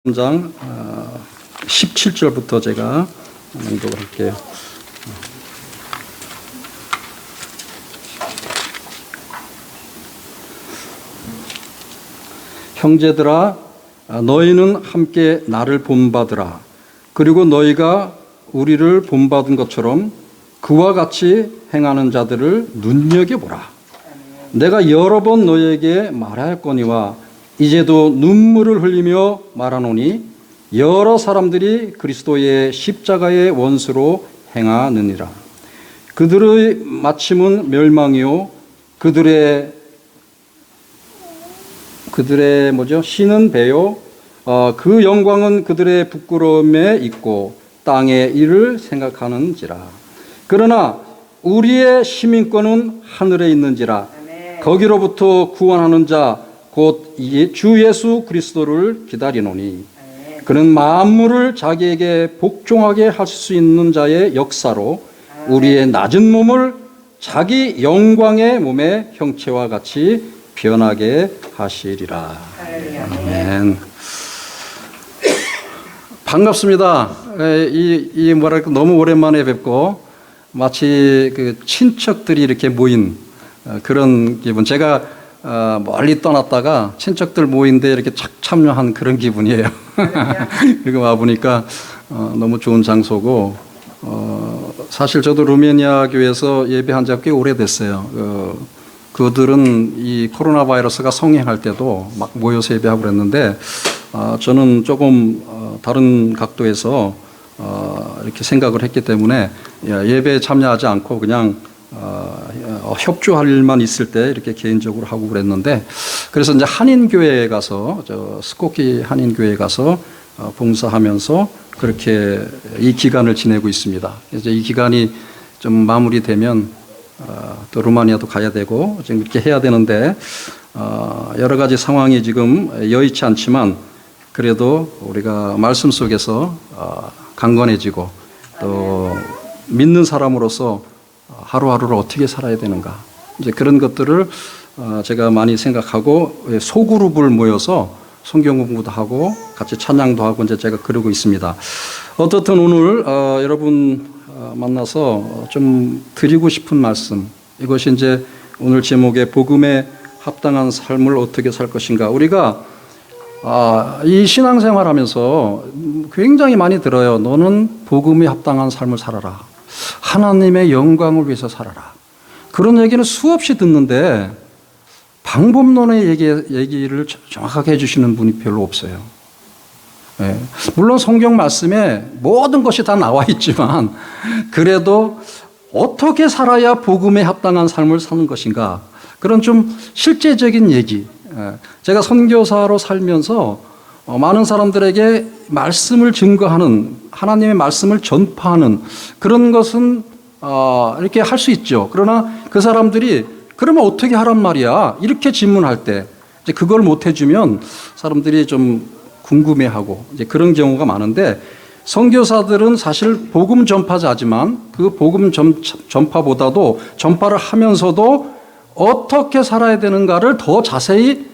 3장 17절부터 제가 낭독을 할게요. 형제들아, 너희는 함께 나를 본받으라. 그리고 너희가 우리를 본받은 것처럼 그와 같이 행하는 자들을 눈여겨보라. 내가 여러 번 너희에게 말하였거니와 이제도 눈물을 흘리며 말하노니 여러 사람들이 그리스도의 십자가의 원수로 행하느니라. 그들의 마침은 멸망이요 그들의 신은 배요 그 영광은 그들의 부끄러움에 있고 땅의 일을 생각하는지라. 그러나 우리의 시민권은 하늘에 있는지라. 거기로부터 구원하는 자 곧 주 예수 그리스도를 기다리노니 그는 만물을 자기에게 복종하게 할 수 있는 자의 역사로 우리의 낮은 몸을 자기 영광의 몸의 형체와 같이 변하게 하시리라. 아멘. 반갑습니다. 뭐랄까 너무 오랜만에 뵙고 마치 그 친척들이 이렇게 모인 그런 기분. 제가 멀리 떠났다가 친척들 모인데 이렇게 착 참여한 그런 기분이에요. 그리고 와보니까 너무 좋은 장소고 사실 저도 루메니아 교회에서 예배한 지가 꽤 오래됐어요. 그들은 이 코로나 바이러스가 성행할 때도 막 모여서 예배하고 그랬는데 저는 조금 다른 각도에서 이렇게 생각을 했기 때문에 예배에 참여하지 않고 그냥 협조할 일만 있을 때 이렇게 개인적으로 하고 그랬는데, 그래서 이제 한인교회에 가서 스코키 한인교회에 가서 봉사하면서 그렇게 이 기간을 지내고 있습니다. 이제 이 기간이 좀 마무리되면 또 루마니아도 가야 되고 지금 이렇게 해야 되는데 여러 가지 상황이 지금 여의치 않지만 그래도 우리가 말씀 속에서 강건해지고 또 믿는 사람으로서 하루하루를 어떻게 살아야 되는가, 이제 그런 것들을 제가 많이 생각하고 소그룹을 모여서 성경 공부도 하고 같이 찬양도 하고 이제 제가 그러고 있습니다. 어떻든 오늘 여러분 만나서 좀 드리고 싶은 말씀, 이것이 이제 오늘 제목의 복음에 합당한 삶을 어떻게 살 것인가. 우리가 이 신앙생활하면서 굉장히 많이 들어요. 너는 복음에 합당한 삶을 살아라. 하나님의 영광을 위해서 살아라. 그런 얘기는 수없이 듣는데 방법론의 얘기를 정확하게 해주시는 분이 별로 없어요. 네. 물론 성경 말씀에 모든 것이 다 나와 있지만 그래도 어떻게 살아야 복음에 합당한 삶을 사는 것인가, 그런 좀 실제적인 얘기. 제가 선교사로 살면서 많은 사람들에게 말씀을 증거하는, 하나님의 말씀을 전파하는 그런 것은 이렇게 할 수 있죠. 그러나 그 사람들이 그러면 어떻게 하란 말이야? 이렇게 질문할 때 이제 그걸 못 해주면 사람들이 좀 궁금해하고 이제 그런 경우가 많은데, 선교사들은 사실 복음 전파자지만 그 복음 전파보다도 전파를 하면서도 어떻게 살아야 되는가를 더 자세히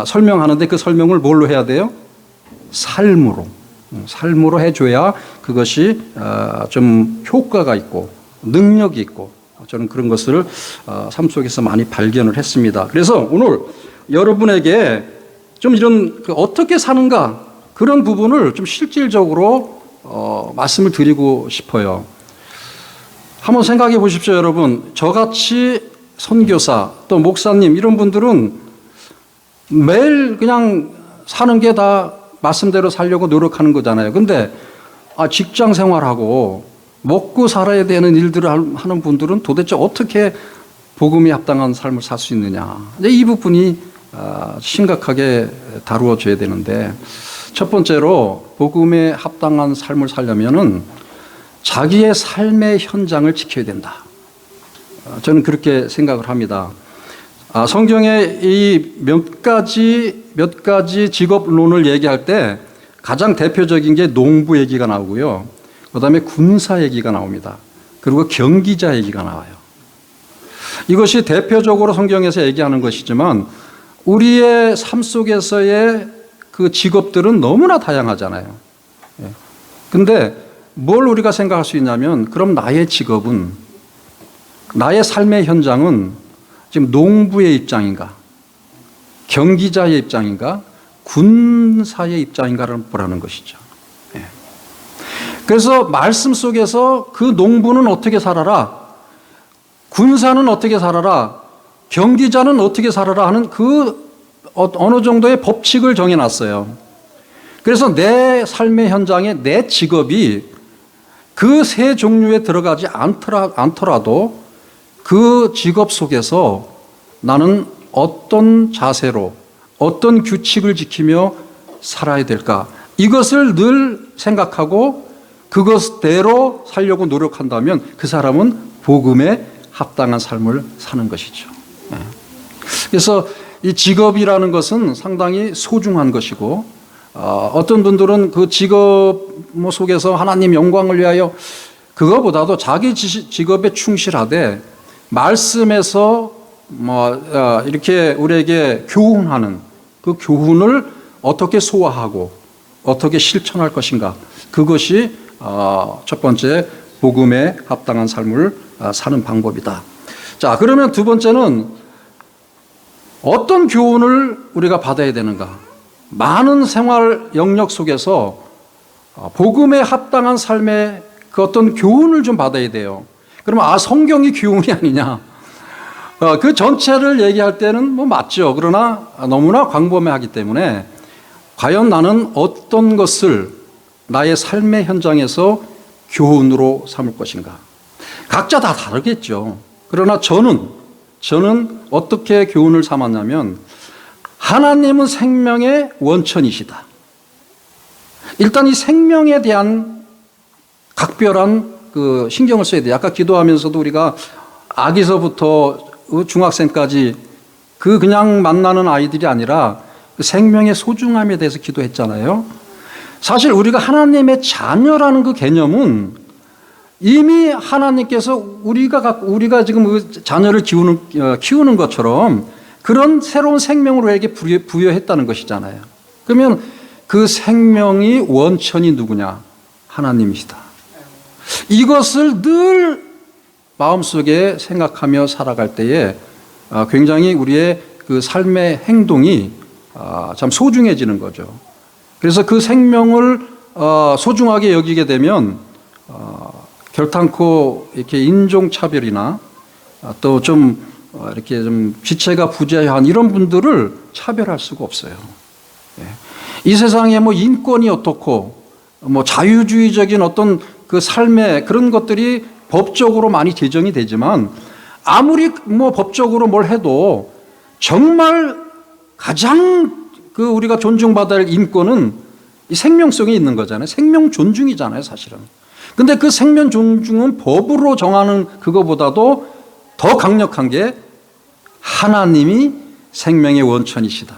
설명하는데, 그 설명을 뭘로 해야 돼요? 삶으로 해줘야 그것이 좀 효과가 있고 능력이 있고, 저는 그런 것을 삶 속에서 많이 발견을 했습니다. 그래서 오늘 여러분에게 좀 이런 어떻게 사는가, 그런 부분을 좀 실질적으로 말씀을 드리고 싶어요. 한번 생각해 보십시오, 여러분. 저같이 선교사 또 목사님 이런 분들은 매일 그냥 사는 게 다 말씀대로 살려고 노력하는 거잖아요. 근데 직장 생활하고 먹고 살아야 되는 일들을 하는 분들은 도대체 어떻게 복음에 합당한 삶을 살 수 있느냐, 이 부분이 심각하게 다루어져야 되는데, 첫 번째로 복음에 합당한 삶을 살려면은 자기의 삶의 현장을 지켜야 된다. 저는 그렇게 생각을 합니다. 성경에 이 몇 가지 직업론을 얘기할 때 가장 대표적인 게 농부 얘기가 나오고요. 그 다음에 군사 얘기가 나옵니다. 그리고 경기자 얘기가 나와요. 이것이 대표적으로 성경에서 얘기하는 것이지만 우리의 삶 속에서의 그 직업들은 너무나 다양하잖아요. 예. 근데 뭘 우리가 생각할 수 있냐면, 그럼 나의 직업은, 나의 삶의 현장은 지금 농부의 입장인가, 경기자의 입장인가, 군사의 입장인가를 보라는 것이죠. 예. 그래서 말씀 속에서 그 농부는 어떻게 살아라, 군사는 어떻게 살아라, 경기자는 어떻게 살아라 하는 그 어느 정도의 법칙을 정해놨어요. 그래서 내 삶의 현장에 내 직업이 그 세 종류에 들어가지 않더라도 그 직업 속에서 나는 어떤 자세로, 어떤 규칙을 지키며 살아야 될까, 이것을 늘 생각하고 그것대로 살려고 노력한다면 그 사람은 복음에 합당한 삶을 사는 것이죠. 그래서 이 직업이라는 것은 상당히 소중한 것이고, 어떤 분들은 그 직업 속에서 하나님 영광을 위하여, 그거보다도 자기 직업에 충실하되 말씀에서 이렇게 우리에게 교훈하는 그 교훈을 어떻게 소화하고 어떻게 실천할 것인가, 그것이 첫 번째 복음에 합당한 삶을 사는 방법이다. 자, 그러면 두 번째는 어떤 교훈을 우리가 받아야 되는가? 많은 생활 영역 속에서 복음에 합당한 삶의 그 어떤 교훈을 좀 받아야 돼요. 그러면 성경이 교훈이 아니냐? 그 전체를 얘기할 때는 뭐 맞죠. 그러나 너무나 광범위하기 때문에 과연 나는 어떤 것을 나의 삶의 현장에서 교훈으로 삼을 것인가? 각자 다 다르겠죠. 그러나 저는 어떻게 교훈을 삼았냐면, 하나님은 생명의 원천이시다. 일단 이 생명에 대한 각별한 그 신경을 써야 돼요. 아까 기도하면서도 우리가 아기서부터 중학생까지 그냥 만나는 아이들이 아니라 그 생명의 소중함에 대해서 기도했잖아요. 사실 우리가 하나님의 자녀라는 그 개념은 이미 하나님께서 우리가 지금 그 자녀를 키우는 것처럼 그런 새로운 생명을 우리에게 부여했다는 것이잖아요. 그러면 그 생명이 원천이 누구냐? 하나님이시다. 이것을 늘 마음속에 생각하며 살아갈 때에 굉장히 우리의 그 삶의 행동이 참 소중해지는 거죠. 그래서 그 생명을 소중하게 여기게 되면 결탄코 이렇게 인종차별이나 또 좀 이렇게 좀 지체가 부재한 이런 분들을 차별할 수가 없어요. 이 세상에 뭐 인권이 어떻고 뭐 자유주의적인 어떤 그 삶의 그런 것들이 법적으로 많이 제정이 되지만, 아무리 뭐 법적으로 뭘 해도 정말 가장 그 우리가 존중받아야 할 인권은 이 생명성에 있는 거잖아요. 생명 존중이잖아요, 사실은. 근데 그 생명 존중은 법으로 정하는 그거보다도 더 강력한 게 하나님이 생명의 원천이시다.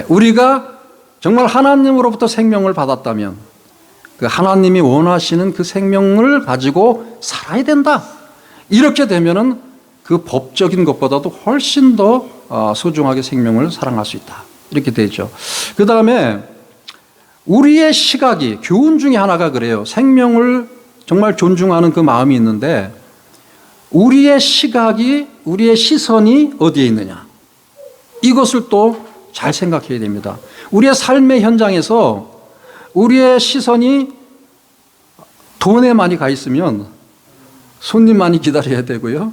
우리가 정말 하나님으로부터 생명을 받았다면 그 하나님이 원하시는 그 생명을 가지고 살아야 된다. 이렇게 되면은 그 법적인 것보다도 훨씬 더 소중하게 생명을 사랑할 수 있다. 이렇게 되죠. 그 다음에 우리의 시각이, 교훈 중에 하나가 그래요. 생명을 정말 존중하는 그 마음이 있는데 우리의 시각이, 우리의 시선이 어디에 있느냐, 이것을 또 잘 생각해야 됩니다. 우리의 삶의 현장에서 우리의 시선이 돈에 많이 가 있으면 손님 많이 기다려야 되고요,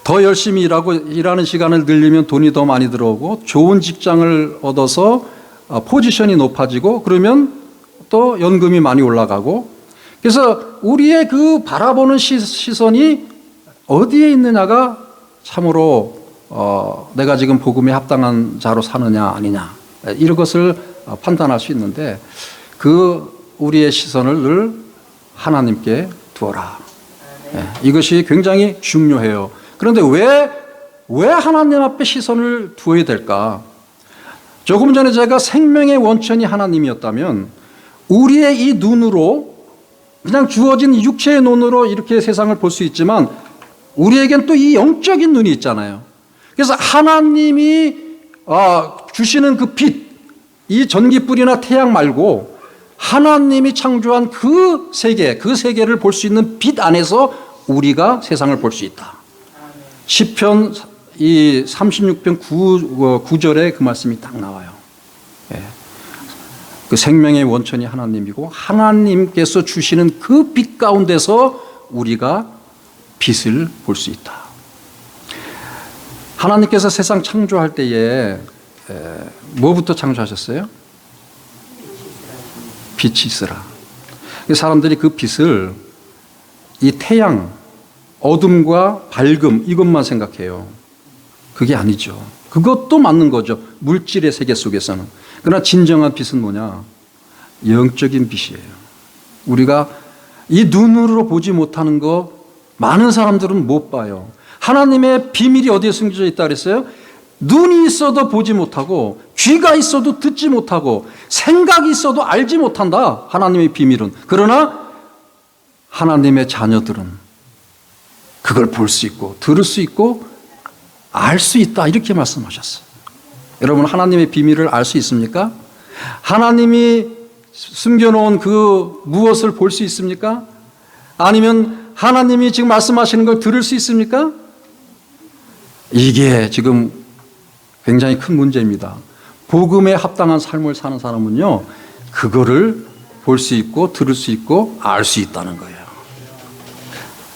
더 열심히 일하는 시간을 늘리면 돈이 더 많이 들어오고, 좋은 직장을 얻어서 포지션이 높아지고, 그러면 또 연금이 많이 올라가고, 그래서 우리의 그 바라보는 시선이 어디에 있느냐가 참으로 내가 지금 복음에 합당한 자로 사느냐 아니냐, 이런 것을 판단할 수 있는데, 그 우리의 시선을 늘 하나님께 두어라. 이것이 굉장히 중요해요. 그런데 왜 하나님 앞에 시선을 두어야 될까? 조금 전에 제가 생명의 원천이 하나님이었다면 우리의 이 눈으로, 그냥 주어진 육체의 눈으로 이렇게 세상을 볼 수 있지만 우리에겐 또 이 영적인 눈이 있잖아요. 그래서 하나님이 주시는 그 빛, 이 전기불이나 태양 말고 하나님이 창조한 그 세계를 볼 수 있는 빛 안에서 우리가 세상을 볼 수 있다. 시편 이 36편 9절에 그 말씀이 딱 나와요. 예. 그 생명의 원천이 하나님이고 하나님께서 주시는 그 빛 가운데서 우리가 빛을 볼 수 있다. 하나님께서 세상 창조할 때에 뭐부터 창조하셨어요? 빛이 있으라. 사람들이 그 빛을 이 태양, 어둠과 밝음 이것만 생각해요. 그게 아니죠. 그것도 맞는 거죠. 물질의 세계 속에서는. 그러나 진정한 빛은 뭐냐? 영적인 빛이에요. 우리가 이 눈으로 보지 못하는 거 많은 사람들은 못 봐요. 하나님의 비밀이 어디에 숨겨져 있다 그랬어요? 눈이 있어도 보지 못하고 귀가 있어도 듣지 못하고 생각이 있어도 알지 못한다. 하나님의 비밀은. 그러나 하나님의 자녀들은 그걸 볼 수 있고 들을 수 있고 알 수 있다. 이렇게 말씀하셨어요. 여러분 하나님의 비밀을 알 수 있습니까? 하나님이 숨겨놓은 그 무엇을 볼 수 있습니까? 아니면 하나님이 지금 말씀하시는 걸 들을 수 있습니까? 이게 지금 굉장히 큰 문제입니다. 복음에 합당한 삶을 사는 사람은요, 그거를 볼 수 있고 들을 수 있고 알 수 있다는 거예요.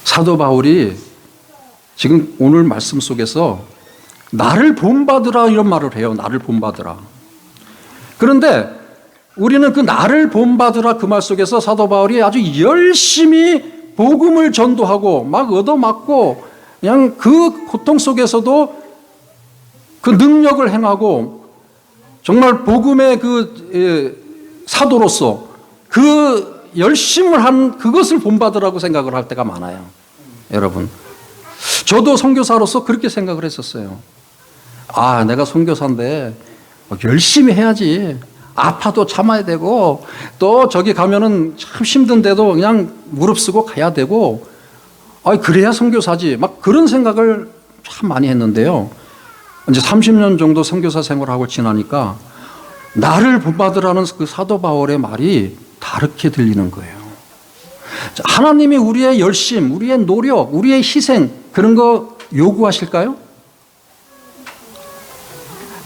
사도 바울이 지금 오늘 말씀 속에서 나를 본받으라 이런 말을 해요. 나를 본받으라. 그런데 우리는 그 나를 본받으라 그 말 속에서 사도 바울이 아주 열심히 복음을 전도하고 막 얻어맞고 그냥 그 고통 속에서도 그 능력을 행하고 정말 복음의 그 사도로서 그 열심을 한 그것을 본받으라고 생각을 할 때가 많아요. 여러분, 저도 선교사로서 그렇게 생각을 했었어요. 아, 내가 선교사인데 열심히 해야지. 아파도 참아야 되고 또 저기 가면은 참 힘든데도 그냥 무릅쓰고 가야 되고 그래야 선교사지. 막 그런 생각을 참 많이 했는데요. 이제 30년 정도 선교사 생활하고 지나니까 나를 본받으라는 그 사도 바울의 말이 다르게 들리는 거예요. 하나님이 우리의 열심, 우리의 노력, 우리의 희생 그런 거 요구하실까요?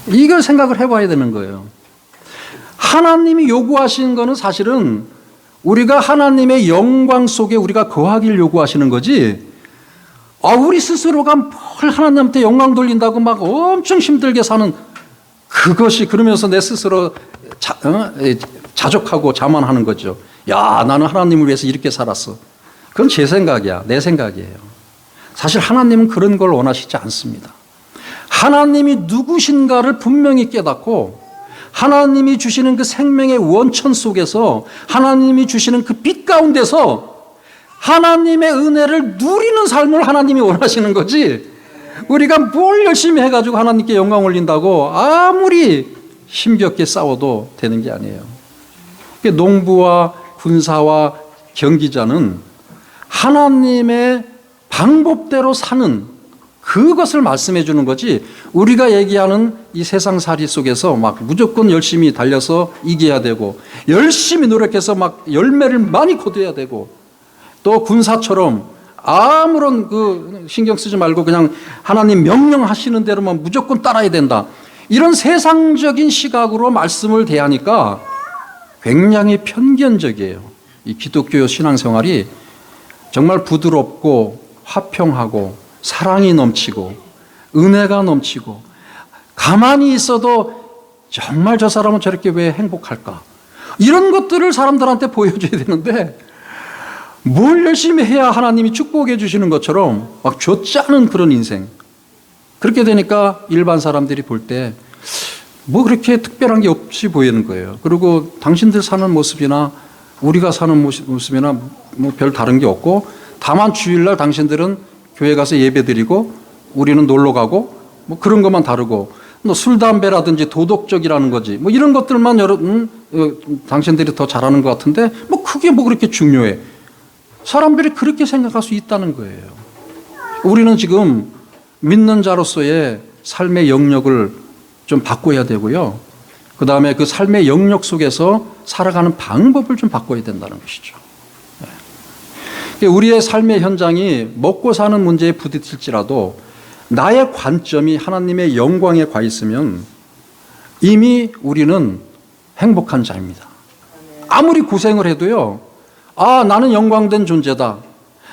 이걸 생각을 해봐야 되는 거예요. 하나님이 요구하시는 거는 사실은 우리가 하나님의 영광 속에 우리가 거하기를 요구하시는 거지, 우리 스스로가 뭘 하나님한테 영광 돌린다고 막 엄청 힘들게 사는 그것이, 그러면서 내 스스로 자족하고 자만하는 거죠. 야, 나는 하나님을 위해서 이렇게 살았어. 그건 제 생각이야. 내 생각이에요. 사실 하나님은 그런 걸 원하시지 않습니다. 하나님이 누구신가를 분명히 깨닫고 하나님이 주시는 그 생명의 원천 속에서 하나님이 주시는 그 빛 가운데서 하나님의 은혜를 누리는 삶을 하나님이 원하시는 거지, 우리가 뭘 열심히 해가지고 하나님께 영광 올린다고 아무리 힘겹게 싸워도 되는 게 아니에요. 농부와 군사와 경기자는 하나님의 방법대로 사는 그것을 말씀해 주는 거지, 우리가 얘기하는 이 세상살이 속에서 막 무조건 열심히 달려서 이겨야 되고 열심히 노력해서 막 열매를 많이 거둬야 되고 또 군사처럼 아무런 그 신경 쓰지 말고 그냥 하나님 명령하시는 대로만 무조건 따라야 된다, 이런 세상적인 시각으로 말씀을 대하니까 굉장히 편견적이에요. 이 기독교 신앙생활이 정말 부드럽고 화평하고 사랑이 넘치고 은혜가 넘치고 가만히 있어도 정말 저 사람은 저렇게 왜 행복할까, 이런 것들을 사람들한테 보여줘야 되는데 뭘 열심히 해야 하나님이 축복해 주시는 것처럼 막 쥐어짜는 그런 인생, 그렇게 되니까 일반 사람들이 볼 때 뭐 그렇게 특별한 게 없이 보이는 거예요. 그리고 당신들 사는 모습이나 우리가 사는 모습이나 뭐 별 다른 게 없고, 다만 주일날 당신들은 교회 가서 예배 드리고 우리는 놀러 가고 뭐 그런 것만 다르고, 뭐 술 담배라든지 도덕적이라는 거지 뭐 이런 것들만 당신들이 더 잘하는 것 같은데 뭐 그게 뭐 그렇게 중요해. 사람들이 그렇게 생각할 수 있다는 거예요. 우리는 지금 믿는 자로서의 삶의 영역을 좀 바꿔야 되고요. 그 다음에 그 삶의 영역 속에서 살아가는 방법을 좀 바꿔야 된다는 것이죠. 우리의 삶의 현장이 먹고 사는 문제에 부딪힐지라도 나의 관점이 하나님의 영광에 가 있으면 이미 우리는 행복한 자입니다. 아무리 고생을 해도요, 나는 영광된 존재다.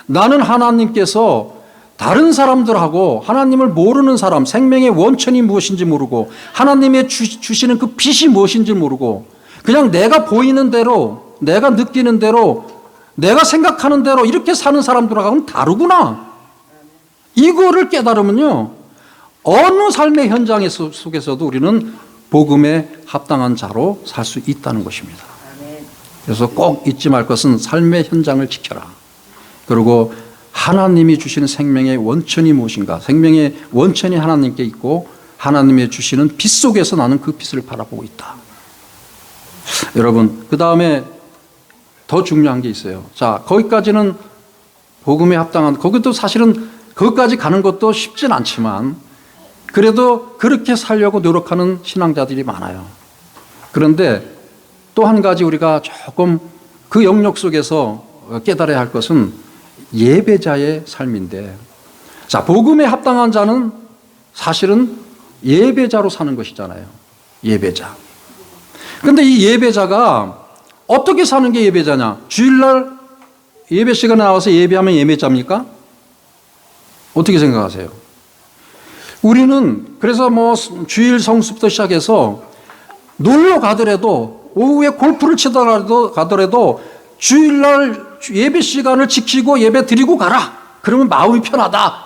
나는 하나님께서 다른 사람들하고 하나님을 모르는 사람, 생명의 원천이 무엇인지 모르고 하나님의 주시는 그 빛이 무엇인지 모르고 그냥 내가 보이는 대로, 내가 느끼는 대로, 내가 생각하는 대로 이렇게 사는 사람들하고는 다르구나. 이거를 깨달으면요, 어느 삶의 현장 속에서도 우리는 복음에 합당한 자로 살 수 있다는 것입니다. 그래서 꼭 잊지 말 것은 삶의 현장을 지켜라. 그리고 하나님이 주시는 생명의 원천이 무엇인가? 생명의 원천이 하나님께 있고 하나님이 주시는 빛 속에서 나는 그 빛을 바라보고 있다. 여러분, 그 다음에 더 중요한 게 있어요. 자, 거기까지는 복음에 합당한, 거기도 사실은 거기까지 가는 것도 쉽진 않지만 그래도 그렇게 살려고 노력하는 신앙자들이 많아요. 그런데 또 한 가지 우리가 조금 그 영역 속에서 깨달아야 할 것은 예배자의 삶인데, 자, 복음에 합당한 자는 사실은 예배자로 사는 것이잖아요. 예배자. 그런데 이 예배자가 어떻게 사는 게 예배자냐? 주일날 예배 시간에 나와서 예배하면 예배자입니까? 어떻게 생각하세요? 우리는 그래서 뭐 주일 성수부터 시작해서 놀러 가더라도 오후에 골프를 가더라도 주일날 예배 시간을 지키고 예배 드리고 가라. 그러면 마음이 편하다.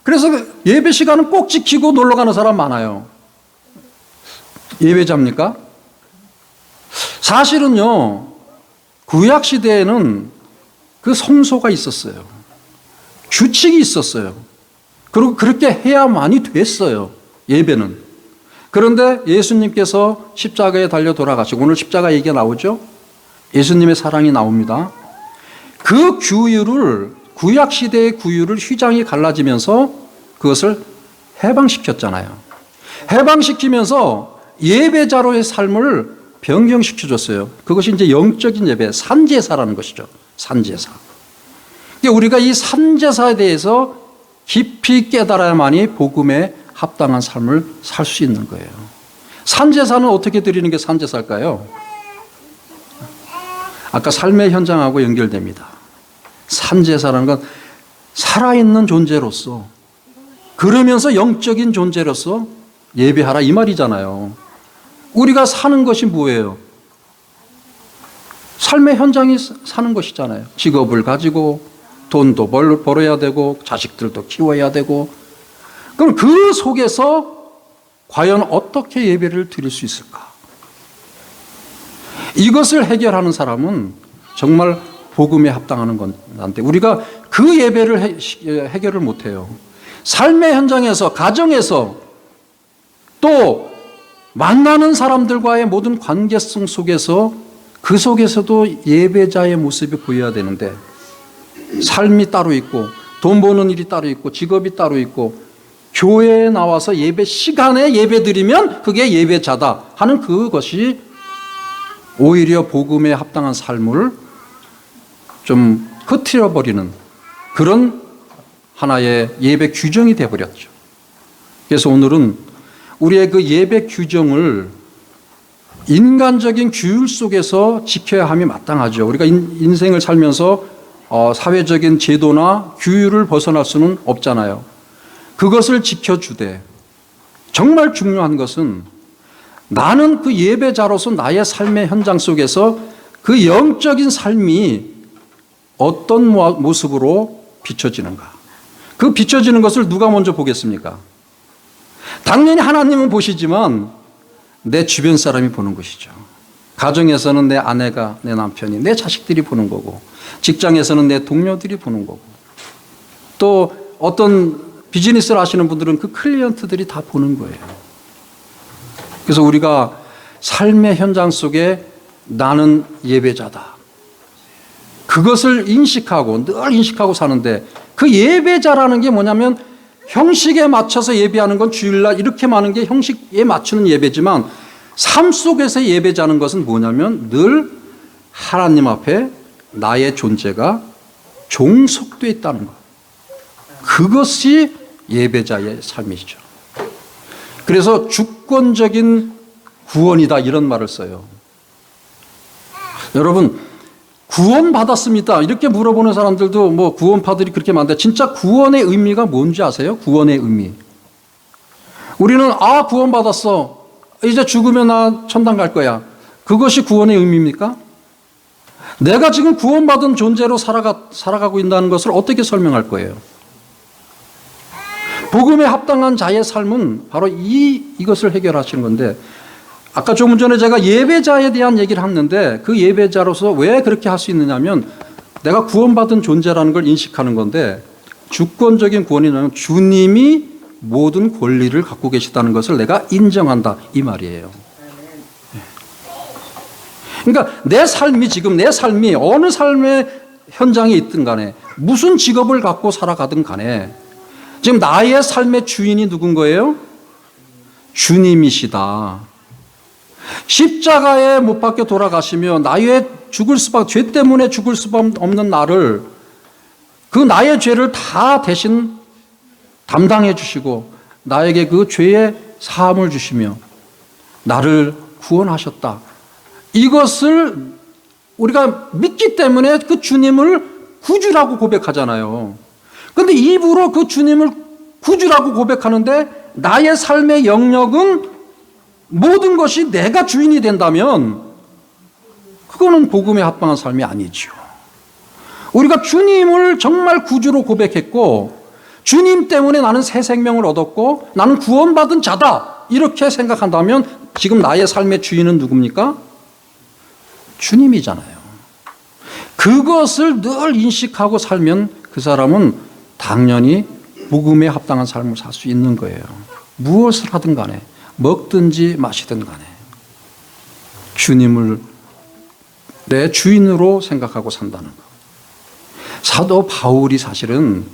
그래서 예배 시간은 꼭 지키고 놀러 가는 사람 많아요. 예배자입니까? 사실은요, 구약 시대에는 그 성소가 있었어요. 규칙이 있었어요. 그리고 그렇게 해야만이 됐어요. 예배는. 그런데 예수님께서 십자가에 달려 돌아가시고, 오늘 십자가 얘기가 나오죠? 예수님의 사랑이 나옵니다. 그 규율을, 구약 시대의 규율을 휘장이 갈라지면서 그것을 해방시켰잖아요. 해방시키면서 예배자로의 삶을 변경시켜줬어요. 그것이 이제 영적인 예배, 산제사라는 것이죠. 산제사. 우리가 이 산제사에 대해서 깊이 깨달아야만이 복음에 합당한 삶을 살 수 있는 거예요. 산제사는 어떻게 드리는 게 산제사일까요? 아까 삶의 현장하고 연결됩니다. 산제사라는 건 살아있는 존재로서, 그러면서 영적인 존재로서 예배하라 이 말이잖아요. 우리가 사는 것이 뭐예요? 삶의 현장이 사는 것이잖아요. 직업을 가지고 돈도 벌어야 되고 자식들도 키워야 되고, 그럼 그 속에서 과연 어떻게 예배를 드릴 수 있을까? 이것을 해결하는 사람은 정말 복음에 합당하는 건데, 우리가 그 예배를 해결을 못해요. 삶의 현장에서, 가정에서, 또 만나는 사람들과의 모든 관계성 속에서, 그 속에서도 예배자의 모습이 보여야 되는데, 삶이 따로 있고 돈 버는 일이 따로 있고 직업이 따로 있고 교회에 나와서 예배 시간에 예배 드리면 그게 예배자다 하는 그것이 오히려 복음에 합당한 삶을 좀 흐트려 버리는 그런 하나의 예배 규정이 되어버렸죠. 그래서 오늘은 우리의 그 예배 규정을 인간적인 규율 속에서 지켜야 함이 마땅하죠. 우리가 인생을 살면서 사회적인 제도나 규율을 벗어날 수는 없잖아요. 그것을 지켜주되, 정말 중요한 것은 나는 그 예배자로서 나의 삶의 현장 속에서 그 영적인 삶이 어떤 모습으로 비춰지는가. 그 비춰지는 것을 누가 먼저 보겠습니까? 당연히 하나님은 보시지만 내 주변 사람이 보는 것이죠. 가정에서는 내 아내가, 내 남편이, 내 자식들이 보는 거고, 직장에서는 내 동료들이 보는 거고, 또 어떤 비즈니스를 하시는 분들은 그 클리언트들이 다 보는 거예요. 그래서 우리가 삶의 현장 속에 나는 예배자다, 그것을 인식하고 늘 인식하고 사는데, 그 예배자라는 게 뭐냐면 형식에 맞춰서 예배하는 건 주일날 이렇게 많은 게 형식에 맞추는 예배지만, 삶 속에서 예배자는 것은 뭐냐면 늘 하나님 앞에 나의 존재가 종속되어 있다는 것. 그것이 예배자의 삶이죠. 그래서 주권적인 구원이다 이런 말을 써요. 여러분 구원받았습니다 이렇게 물어보는 사람들도 뭐 구원파들이 그렇게 많은데 진짜 구원의 의미가 뭔지 아세요? 구원의 의미. 우리는 구원받았어. 이제 죽으면 나 천당 갈 거야. 그것이 구원의 의미입니까? 내가 지금 구원받은 존재로 살아가고 있다는 것을 어떻게 설명할 거예요? 복음에 합당한 자의 삶은 바로 이것을 해결하시는 건데, 아까 조금 전에 제가 예배자에 대한 얘기를 했는데 그 예배자로서 왜 그렇게 할 수 있느냐면 내가 구원받은 존재라는 걸 인식하는 건데, 주권적인 구원이라는 주님이 모든 권리를 갖고 계시다는 것을 내가 인정한다 이 말이에요. 그러니까 내 삶이 어느 삶의 현장에 있든 간에 무슨 직업을 갖고 살아가든 간에 지금 나의 삶의 주인이 누군 거예요? 주님이시다. 십자가에 못 박혀 돌아가시며 나의 죄 때문에 죽을 수밖에 없는 나를, 그 나의 죄를 다 대신 담당해 주시고 나에게 그 죄의 사함을 주시며 나를 구원하셨다. 이것을 우리가 믿기 때문에 그 주님을 구주라고 고백하잖아요. 그런데 입으로 그 주님을 구주라고 고백하는데 나의 삶의 영역은 모든 것이 내가 주인이 된다면 그거는 복음에 합당한 삶이 아니죠. 우리가 주님을 정말 구주로 고백했고 주님 때문에 나는 새 생명을 얻었고 나는 구원받은 자다 이렇게 생각한다면 지금 나의 삶의 주인은 누굽니까? 주님이잖아요. 그것을 늘 인식하고 살면 그 사람은 당연히 복음에 합당한 삶을 살 수 있는 거예요. 무엇을 하든 간에 먹든지 마시든 간에 주님을 내 주인으로 생각하고 산다는 것. 사도 바울이 사실은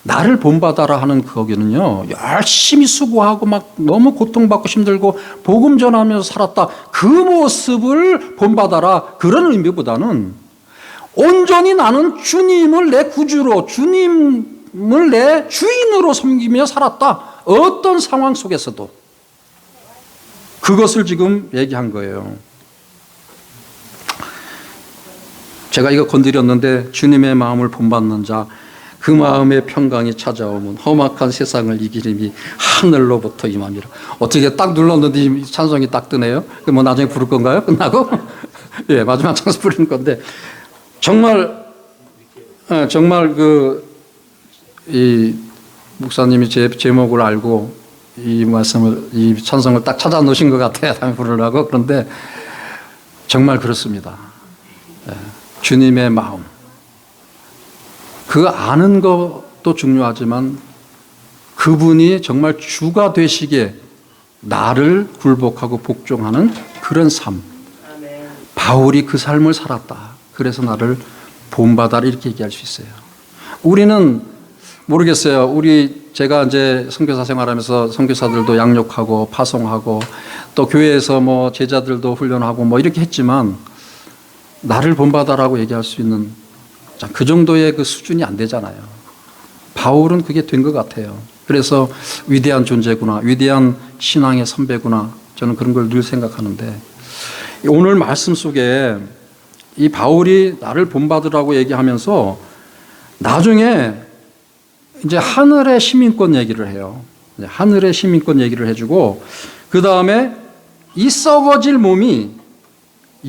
나를 본받아라 하는 거기는요, 열심히 수고하고 막 너무 고통받고 힘들고 복음 전하면서 살았다 그 모습을 본받아라 그런 의미보다는 온전히 나는 주님을 내 구주로, 주님을 내 주인으로 섬기며 살았다 어떤 상황 속에서도 그것을 지금 얘기한 거예요. 제가 이거 건드렸는데 주님의 마음을 본받는 자 그 마음의 평강이 찾아오면 험악한 세상을 이기림이 하늘로부터 임함이라. 어떻게 딱 눌렀는데 찬송이 딱 뜨네요. 뭐 나중에 부를 건가요? 끝나고? 예, 마지막 찬송 부르는 건데 정말 이 목사님이 제 제목을 알고 이 찬송을 딱 찾아 놓으신 것 같아요. 다음에 부르려고. 그런데 정말 그렇습니다. 예, 주님의 마음. 그 아는 것도 중요하지만 그분이 정말 주가 되시기에 나를 굴복하고 복종하는 그런 삶. 바울이 그 삶을 살았다. 그래서 나를 본받아라 이렇게 얘기할 수 있어요. 우리는 모르겠어요. 제가 이제 선교사 생활하면서 선교사들도 양육하고 파송하고 또 교회에서 뭐 제자들도 훈련하고 뭐 이렇게 했지만 나를 본받아라고 얘기할 수 있는 그 정도의 그 수준이 안 되잖아요. 바울은 그게 된 것 같아요. 그래서 위대한 존재구나, 위대한 신앙의 선배구나, 저는 그런 걸 늘 생각하는데 오늘 말씀 속에 이 바울이 나를 본받으라고 얘기하면서 나중에 이제 하늘의 시민권 얘기를 해요. 하늘의 시민권 얘기를 해주고 그 다음에 이 썩어질 몸이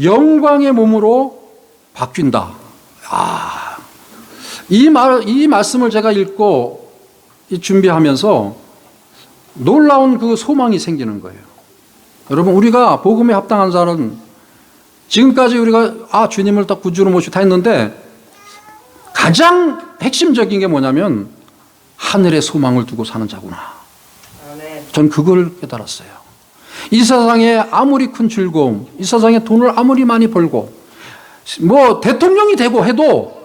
영광의 몸으로 바뀐다. 이 말씀을 제가 읽고 준비하면서 놀라운 그 소망이 생기는 거예요. 여러분, 우리가 복음에 합당한 자는 지금까지 우리가 주님을 다 구주로 모시고 다 했는데 가장 핵심적인 게 뭐냐면 하늘의 소망을 두고 사는 자구나. 전 그걸 깨달았어요. 이 세상에 아무리 큰 즐거움, 이 세상에 돈을 아무리 많이 벌고 뭐 대통령이 되고 해도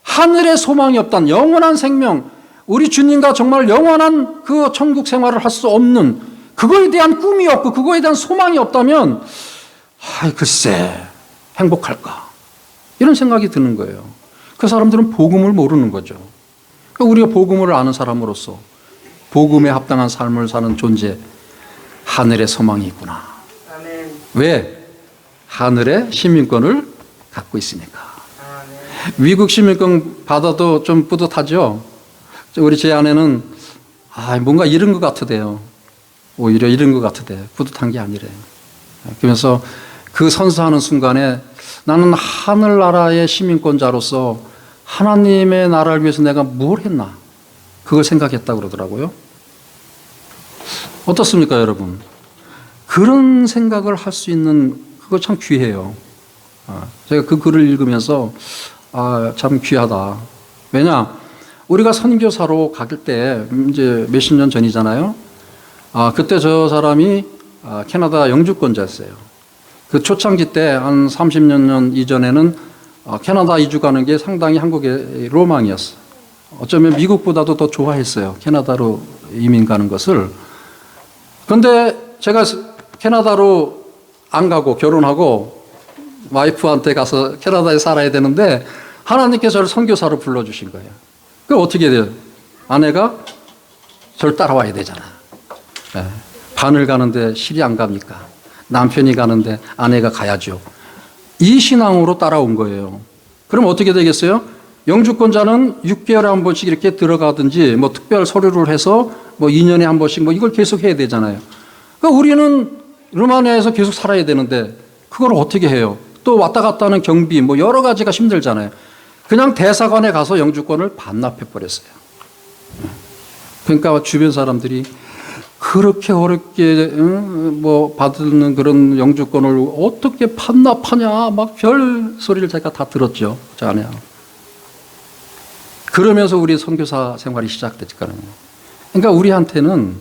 하늘의 소망이 없단, 영원한 생명, 우리 주님과 정말 영원한 그 천국 생활을 할 수 없는 그거에 대한 꿈이 없고 그거에 대한 소망이 없다면 글쎄 행복할까? 이런 생각이 드는 거예요. 그 사람들은 복음을 모르는 거죠. 그러니까 우리가 복음을 아는 사람으로서 복음에 합당한 삶을 사는 존재, 하늘의 소망이 있구나. 아멘. 왜? 하늘의 시민권을 갖고 있으니까. 아멘. 미국 시민권 받아도 좀 뿌듯하죠? 우리 제 아내는 뭔가 잃은 것 같으대요. 오히려 잃은 것 같으대. 뿌듯한 게 아니래요. 그러면서 그 선서하는 순간에 나는 하늘나라의 시민권자로서 하나님의 나라를 위해서 내가 뭘 했나? 그걸 생각했다고 그러더라고요. 어떻습니까, 여러분? 그런 생각을 할 수 있는 그거 참 귀해요. 제가 그 글을 읽으면서 참 귀하다. 왜냐? 우리가 선교사로 갈 때 이제 몇십 년 전이잖아요. 그때 저 사람이 캐나다 영주권자였어요. 그 초창기 때 한 30년 이전에는 캐나다 이주 가는 게 상당히 한국의 로망이었어요. 어쩌면 미국보다도 더 좋아했어요. 캐나다로 이민 가는 것을. 그런데 제가 캐나다로 안 가고 결혼하고 와이프한테 가서 캐나다에 살아야 되는데 하나님께서 저를 선교사로 불러주신 거예요. 그럼 어떻게 돼요? 아내가 저를 따라와야 되잖아. 네. 바늘 가는데 실이 안 갑니까? 남편이 가는데 아내가 가야죠. 이 신앙으로 따라온 거예요. 그럼 어떻게 되겠어요? 영주권자는 6개월에 한 번씩 이렇게 들어가든지 뭐 특별 서류를 해서 뭐 2년에 한 번씩 뭐 이걸 계속 해야 되잖아요. 그러니까 우리는 루마니아에서 계속 살아야 되는데 그걸 어떻게 해요? 또 왔다 갔다 하는 경비 뭐 여러 가지가 힘들잖아요. 그냥 대사관에 가서 영주권을 반납해 버렸어요. 그러니까 주변 사람들이 그렇게 어렵게 뭐 받는 그런 영주권을 어떻게 반납하냐 막 별 소리를 제가 다 들었죠. 저 아내하고. 그러면서 우리 선교사 생활이 시작됐거든요. 그러니까 우리한테는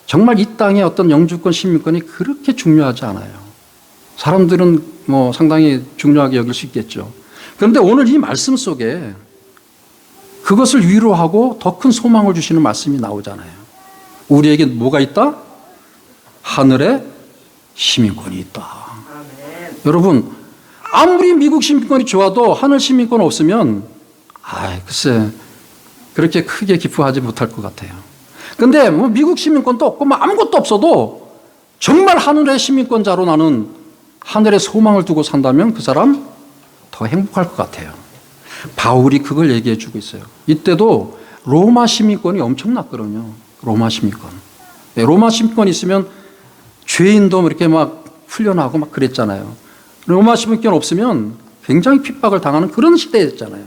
정말 이 땅의 어떤 영주권 시민권이 그렇게 중요하지 않아요. 사람들은 뭐 상당히 중요하게 여길 수 있겠죠. 그런데 오늘 이 말씀 속에 그것을 위로하고 더 큰 소망을 주시는 말씀이 나오잖아요. 우리에게 뭐가 있다? 하늘에 시민권이 있다. 아멘. 여러분, 아무리 미국 시민권이 좋아도 하늘 시민권 없으면 글쎄 그렇게 크게 기뻐하지 못할 것 같아요. 근데 뭐 미국 시민권도 없고 뭐 아무것도 없어도 정말 하늘의 시민권자로 나는 하늘의 소망을 두고 산다면 그 사람 더 행복할 것 같아요. 바울이 그걸 얘기해 주고 있어요. 이때도 로마 시민권이 엄청났거든요. 로마 시민권. 로마 시민권 있으면 죄인도 이렇게 막 풀려나고 막 그랬잖아요. 로마 시민권 없으면 굉장히 핍박을 당하는 그런 시대였잖아요.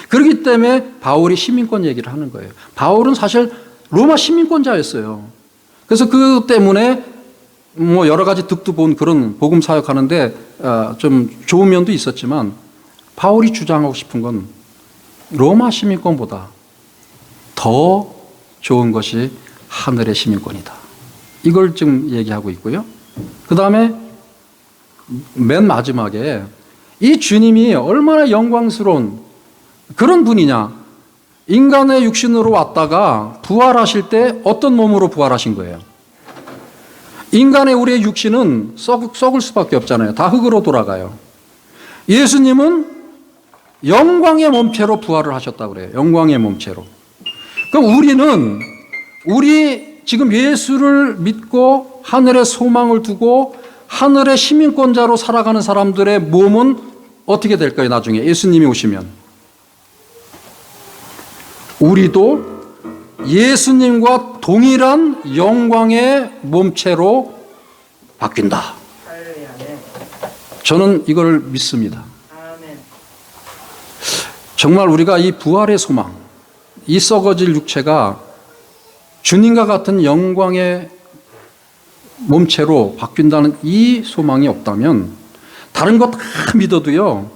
그렇기 때문에 바울이 시민권 얘기를 하는 거예요. 바울은 사실 로마 시민권자였어요. 그래서 그 때문에 뭐 여러 가지 득도 본 그런 복음 사역하는데 좀 좋은 면도 있었지만 바울이 주장하고 싶은 건 로마 시민권보다 더 좋은 것이 하늘의 시민권이다. 이걸 지금 얘기하고 있고요. 그 다음에 맨 마지막에 이 주님이 얼마나 영광스러운 그런 분이냐. 인간의 육신으로 왔다가 부활하실 때 어떤 몸으로 부활하신 거예요? 인간의 우리의 육신은 썩을 수밖에 없잖아요. 다 흙으로 돌아가요. 예수님은 영광의 몸체로 부활을 하셨다고 그래요. 영광의 몸체로. 그럼 우리 지금 예수를 믿고 하늘의 소망을 두고 하늘의 시민권자로 살아가는 사람들의 몸은 어떻게 될까요? 나중에 예수님이 오시면. 우리도 예수님과 동일한 영광의 몸체로 바뀐다. 할렐루야. 아멘. 저는 이걸 믿습니다. 아멘. 정말 우리가 이 부활의 소망, 이 썩어질 육체가 주님과 같은 영광의 몸체로 바뀐다는 이 소망이 없다면 다른 것 다 믿어도요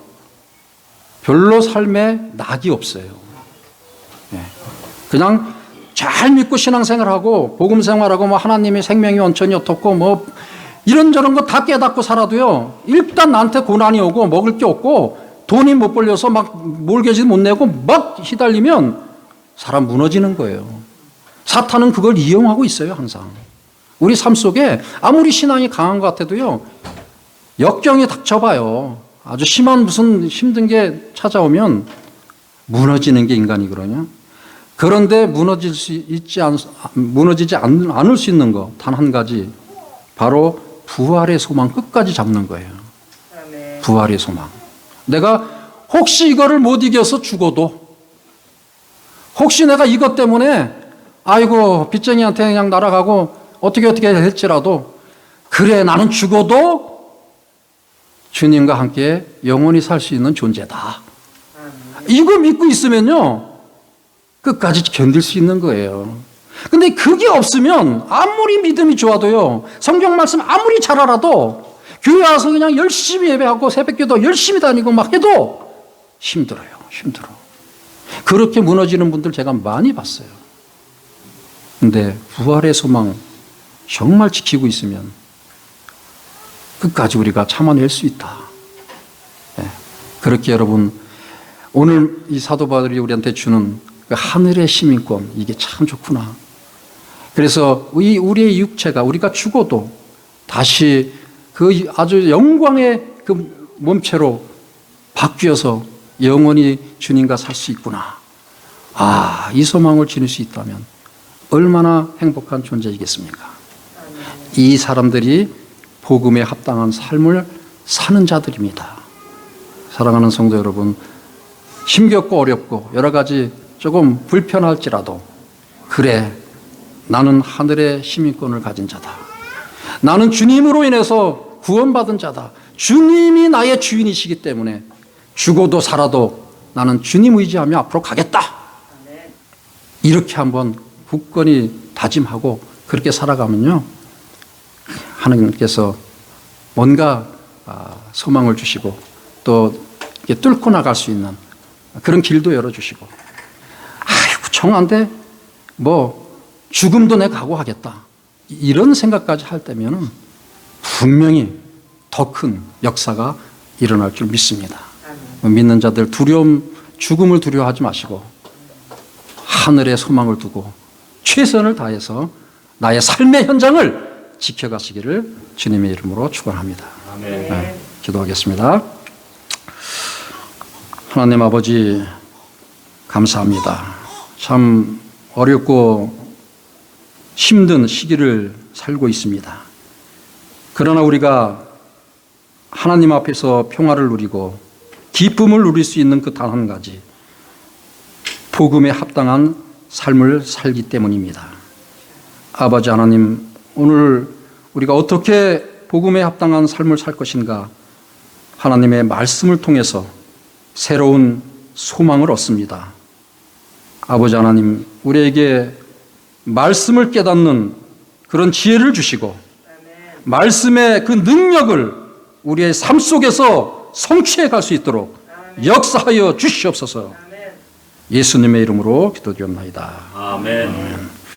별로 삶에 낙이 없어요. 그냥 잘 믿고 신앙생활하고 복음생활하고 뭐 하나님의 생명이 원천이 어떻고 뭐 이런저런 거 다 깨닫고 살아도요 일단 나한테 고난이 오고 먹을 게 없고 돈이 못 벌려서 막 몰개지 못 내고 막 휘달리면 사람 무너지는 거예요. 사탄은 그걸 이용하고 있어요 항상. 우리 삶 속에 아무리 신앙이 강한 것 같아도요, 역경이 닥쳐봐요. 아주 심한 무슨 힘든 게 찾아오면 무너지는 게 인간이거든요. 그런데 무너지지 않을 수 있는 거 단 한 가지, 바로 부활의 소망 끝까지 잡는 거예요. 아멘. 부활의 소망. 내가 혹시 이거를 못 이겨서 죽어도, 혹시 내가 이것 때문에 아이고 빚쟁이한테 그냥 날아가고 어떻게 할지라도, 그래 나는 죽어도 주님과 함께 영원히 살 수 있는 존재다. 이거 믿고 있으면요, 끝까지 견딜 수 있는 거예요. 근데 그게 없으면 아무리 믿음이 좋아도요, 성경 말씀 아무리 잘 알아도, 교회 와서 그냥 열심히 예배하고 새벽기도 열심히 다니고 막 해도 힘들어요. 그렇게 무너지는 분들 제가 많이 봤어요. 근데 부활의 소망 정말 지키고 있으면 끝까지 우리가 참아낼 수 있다. 그렇게 여러분, 오늘 이 사도 바울이 우리한테 주는 그 하늘의 시민권, 이게 참 좋구나. 그래서 우리의 육체가, 우리가 죽어도 다시 그 아주 영광의 그 몸체로 바뀌어서 영원히 주님과 살 수 있구나. 아, 이 소망을 지닐 수 있다면 얼마나 행복한 존재이겠습니까? 이 사람들이 복음에 합당한 삶을 사는 자들입니다. 사랑하는 성도 여러분, 힘겹고 어렵고 여러 가지 조금 불편할지라도, 그래 나는 하늘의 시민권을 가진 자다. 나는 주님으로 인해서 구원받은 자다. 주님이 나의 주인이시기 때문에 죽어도 살아도 나는 주님 의지하며 앞으로 가겠다. 이렇게 한번 굳건히 다짐하고 그렇게 살아가면요, 하나님께서 뭔가 소망을 주시고 또 이렇게 뚫고 나갈 수 있는 그런 길도 열어주시고, 아이고 정한데 뭐 죽음도 내가 각오하겠다, 이런 생각까지 할 때면은 분명히 더 큰 역사가 일어날 줄 믿습니다. 믿는 자들 죽음을 두려워하지 마시고 하늘의 소망을 두고 최선을 다해서 나의 삶의 현장을 지켜가시기를 주님의 이름으로 축원합니다. 네, 기도하겠습니다. 하나님 아버지, 감사합니다. 참 어렵고 힘든 시기를 살고 있습니다. 그러나 우리가 하나님 앞에서 평화를 누리고 기쁨을 누릴 수 있는 그 단 한 가지, 복음에 합당한 삶을 살기 때문입니다. 아버지 하나님, 오늘 우리가 어떻게 복음에 합당한 삶을 살 것인가, 하나님의 말씀을 통해서 새로운 소망을 얻습니다. 아버지 하나님, 우리에게 말씀을 깨닫는 그런 지혜를 주시고 말씀의 그 능력을 우리의 삶 속에서 성취해 갈 수 있도록 역사하여 주시옵소서. 예수님의 이름으로 기도드립니다. 아멘.